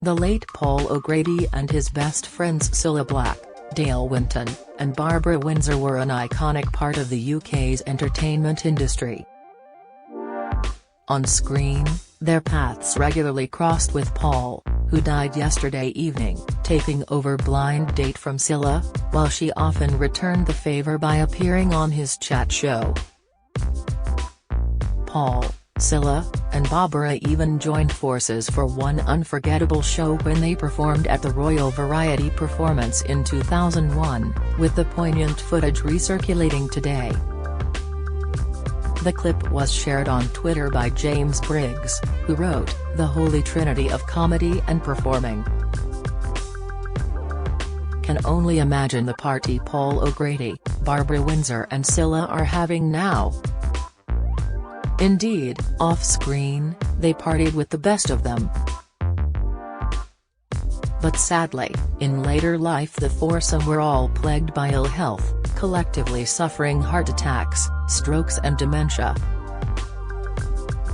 The late Paul O'Grady and his best friends Cilla Black, Dale Winton, and Barbara Windsor were an iconic part of the UK's entertainment industry. On screen, their paths regularly crossed with Paul, who died yesterday evening, taking over Blind Date from Cilla, while she often returned the favour by appearing on his chat show. Paul, Cilla, and Barbara even joined forces for one unforgettable show when they performed at the Royal Variety Performance in 2001, with the poignant footage recirculating today. The clip was shared on Twitter by James Briggs, who wrote, "The holy trinity of comedy and performing. Can only imagine the party Paul O'Grady, Barbara Windsor and Cilla are having now." Indeed, off-screen, they partied with the best of them. But sadly, in later life the foursome were all plagued by ill health, collectively suffering heart attacks, strokes and dementia.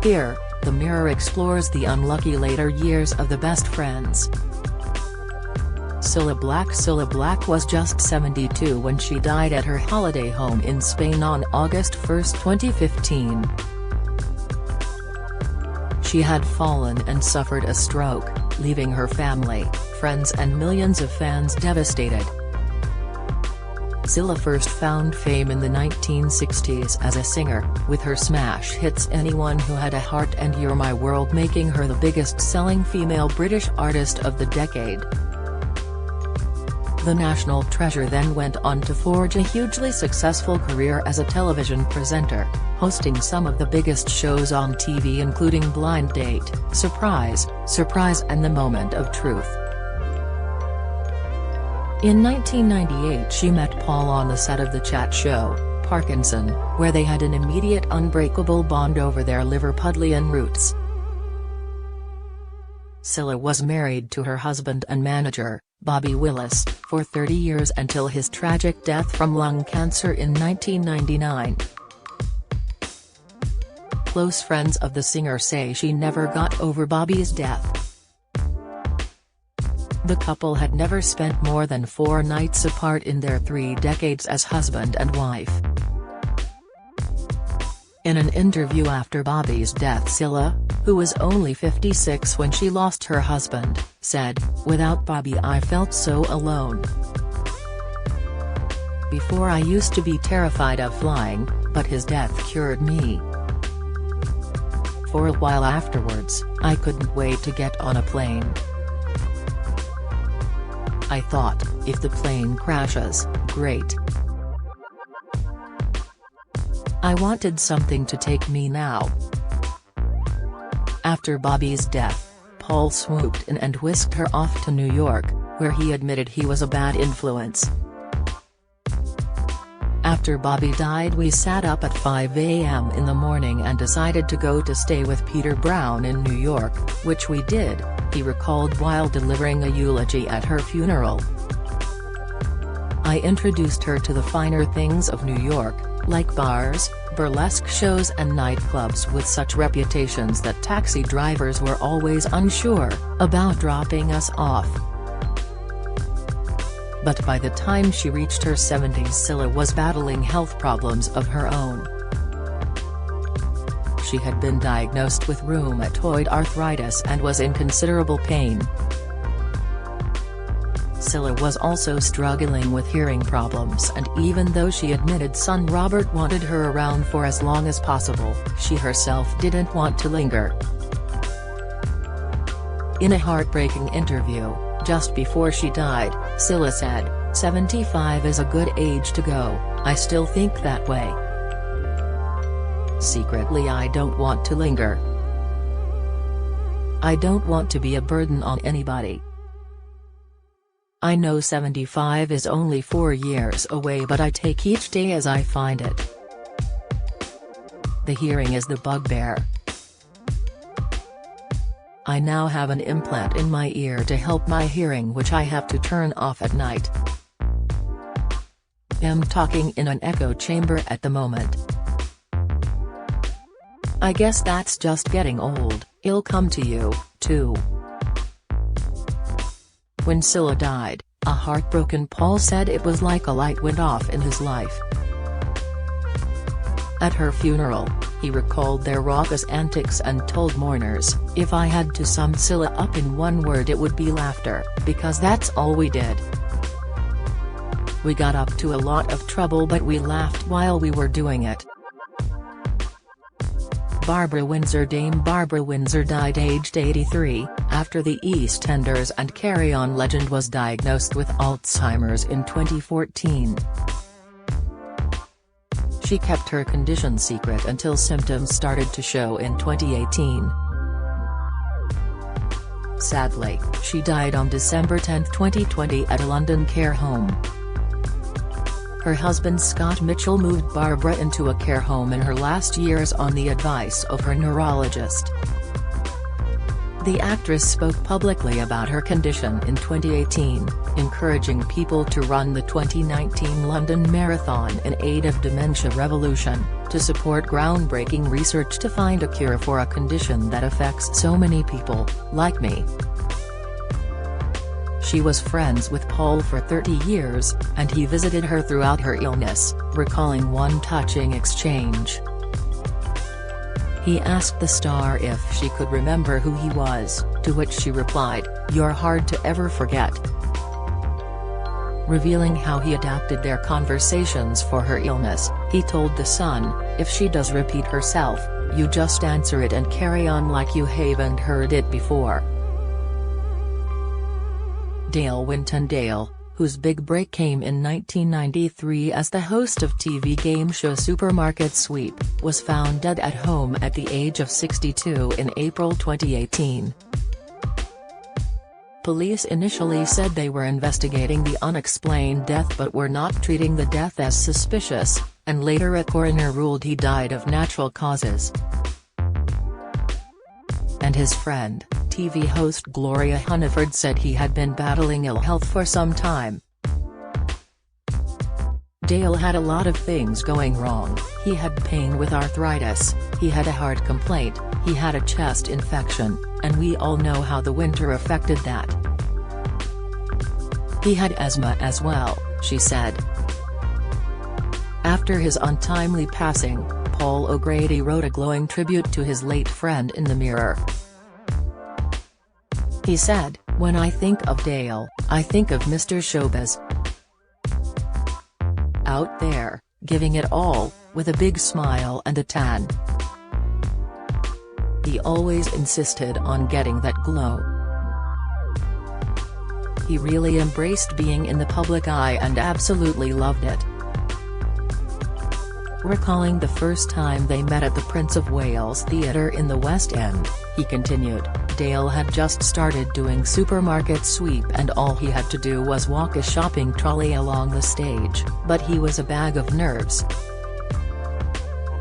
Here, The Mirror explores the unlucky later years of the best friends. Cilla Black was just 72 when she died at her holiday home in Spain on August 1, 2015. She had fallen and suffered a stroke, leaving her family, friends and millions of fans devastated. Cilla first found fame in the 1960s as a singer, with her smash hits Anyone Who Had a Heart and You're My World making her the biggest-selling female British artist of the decade. The national treasure then went on to forge a hugely successful career as a television presenter, hosting some of the biggest shows on TV including Blind Date, Surprise, and The Moment of Truth. In 1998 she met Paul on the set of the chat show, Parkinson, where they had an immediate unbreakable bond over their Liverpudlian roots. Cilla was married to her husband and manager, Bobby Willis, for 30 years until his tragic death from lung cancer in 1999. Close friends of the singer say she never got over Bobby's death. The couple had never spent more than 4 nights apart in their 3 decades as husband and wife. In an interview after Bobby's death, Cilla, who was only 56 when she lost her husband, said, "Without Bobby I felt so alone. Before I used to be terrified of flying, but his death cured me. For a while afterwards, I couldn't wait to get on a plane. I thought, if the plane crashes, great. I wanted something to take me now." After Bobby's death, Paul swooped in and whisked her off to New York, where he admitted he was a bad influence. "After Bobby died we sat up at 5 a.m. in the morning and decided to go to stay with Peter Brown in New York, which we did," he recalled while delivering a eulogy at her funeral. "I introduced her to the finer things of New York, like bars, burlesque shows and nightclubs with such reputations that taxi drivers were always unsure about dropping us off." But by the time she reached her 70s Cilla was battling health problems of her own. She had been diagnosed with rheumatoid arthritis and was in considerable pain. Cilla was also struggling with hearing problems, and even though she admitted son Robert wanted her around for as long as possible, she herself didn't want to linger. In a heartbreaking interview, just before she died, Cilla said, "75 is a good age to go, I still think that way. Secretly I don't want to linger. I don't want to be a burden on anybody. I know 75 is only 4 years away, but I take each day as I find it. The hearing is the bugbear. I now have an implant in my ear to help my hearing, which I have to turn off at night. I'm talking in an echo chamber at the moment. I guess that's just getting old, it'll come to you, too." When Cilla died, a heartbroken Paul said it was like a light went off in his life. At her funeral, he recalled their raucous antics and told mourners, "If I had to sum Cilla up in one word it would be laughter, because that's all we did. We got up to a lot of trouble but we laughed while we were doing it." Dame Barbara Windsor died aged 83, after the EastEnders and Carry On legend was diagnosed with Alzheimer's in 2014. She kept her condition secret until symptoms started to show in 2018. Sadly, she died on December 10, 2020 at a London care home. Her husband Scott Mitchell moved Barbara into a care home in her last years on the advice of her neurologist. The actress spoke publicly about her condition in 2018, encouraging people to run the 2019 London Marathon in aid of Dementia Revolution, to support groundbreaking research to find a cure for a condition that affects so many people, like me. She was friends with Paul for 30 years, and he visited her throughout her illness, recalling one touching exchange. He asked the star if she could remember who he was, to which she replied, "You're hard to ever forget." Revealing how he adapted their conversations for her illness, he told The Sun, "If she does repeat herself, you just answer it and carry on like you haven't heard it before." Dale Winton Dale, whose big break came in 1993 as the host of TV game show Supermarket Sweep, was found dead at home at the age of 62 in April 2018. Police initially said they were investigating the unexplained death but were not treating the death as suspicious, and later a coroner ruled he died of natural causes. And his friend, TV host Gloria Hunniford, said he had been battling ill health for some time. Dale had a lot of things going wrong. He had pain with arthritis, he had a heart complaint, he had a chest infection, and we all know how the winter affected that. He had asthma as well, she said. After his untimely passing, Paul O'Grady wrote a glowing tribute to his late friend in the Mirror. He said, "When I think of Dale, I think of Mr. Showbiz. Out there, giving it all, with a big smile and a tan. He always insisted on getting that glow. He really embraced being in the public eye and absolutely loved it." Recalling the first time they met at the Prince of Wales Theatre in the West End, he continued, "Dale had just started doing Supermarket Sweep and all he had to do was walk a shopping trolley along the stage, but he was a bag of nerves.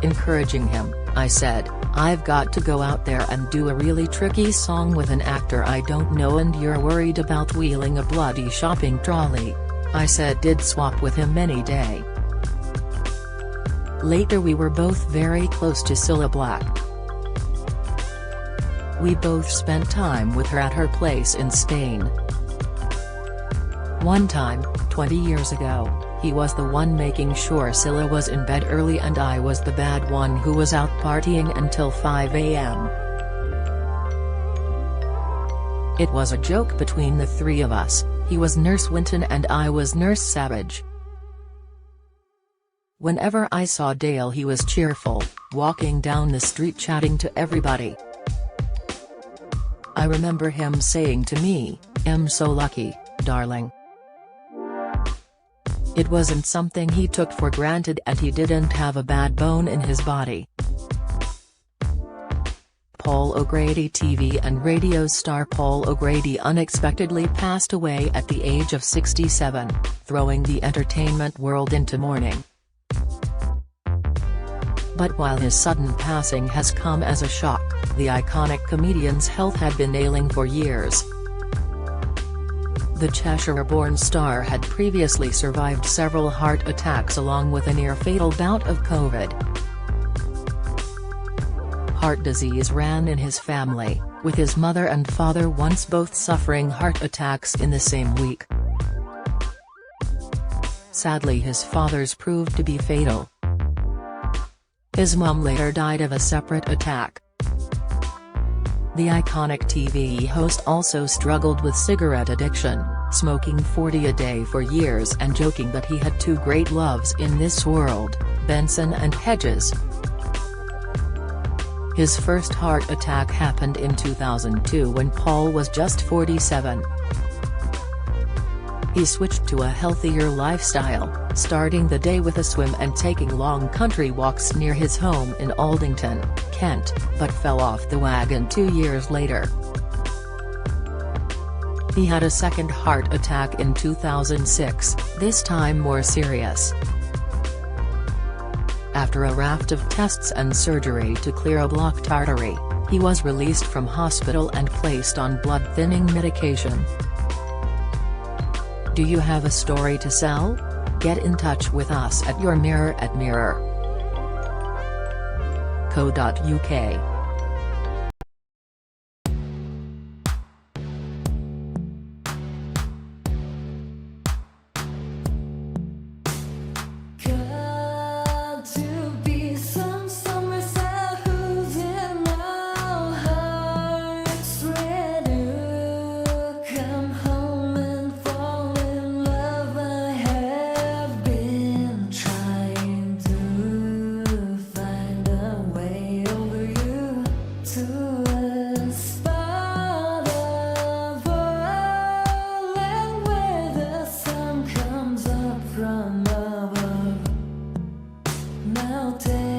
Encouraging him, I said, I've got to go out there and do a really tricky song with an actor I don't know and you're worried about wheeling a bloody shopping trolley. I said did swap with him any day." Later we were both very close to Cilla Black. We both spent time with her at her place in Spain. One time, 20 years ago, he was the one making sure Cilla was in bed early and I was the bad one who was out partying until 5 a.m. It was a joke between the three of us, he was Nurse Winton and I was Nurse Savage. Whenever I saw Dale he was cheerful, walking down the street chatting to everybody. I remember him saying to me, "I'm so lucky, darling." It wasn't something he took for granted and he didn't have a bad bone in his body. Paul O'Grady. TV and radio star Paul O'Grady unexpectedly passed away at the age of 67, throwing the entertainment world into mourning. But while his sudden passing has come as a shock, the iconic comedian's health had been ailing for years. The Cheshire-born star had previously survived several heart attacks along with a near-fatal bout of COVID. Heart disease ran in his family, with his mother and father once both suffering heart attacks in the same week. Sadly, his father's proved to be fatal. His mom later died of a separate attack. The iconic TV host also struggled with cigarette addiction, smoking 40 a day for years and joking that he had two great loves in this world, Benson and Hedges. His first heart attack happened in 2002 when Paul was just 47. He switched to a healthier lifestyle, starting the day with a swim and taking long country walks near his home in Aldington, Kent, but fell off the wagon 2 years later. He had a second heart attack in 2006, this time more serious. After a raft of tests and surgery to clear a blocked artery, he was released from hospital and placed on blood-thinning medication. Do you have a story to sell? Get in touch with us at yourmirror@mirror.co.uk. Now take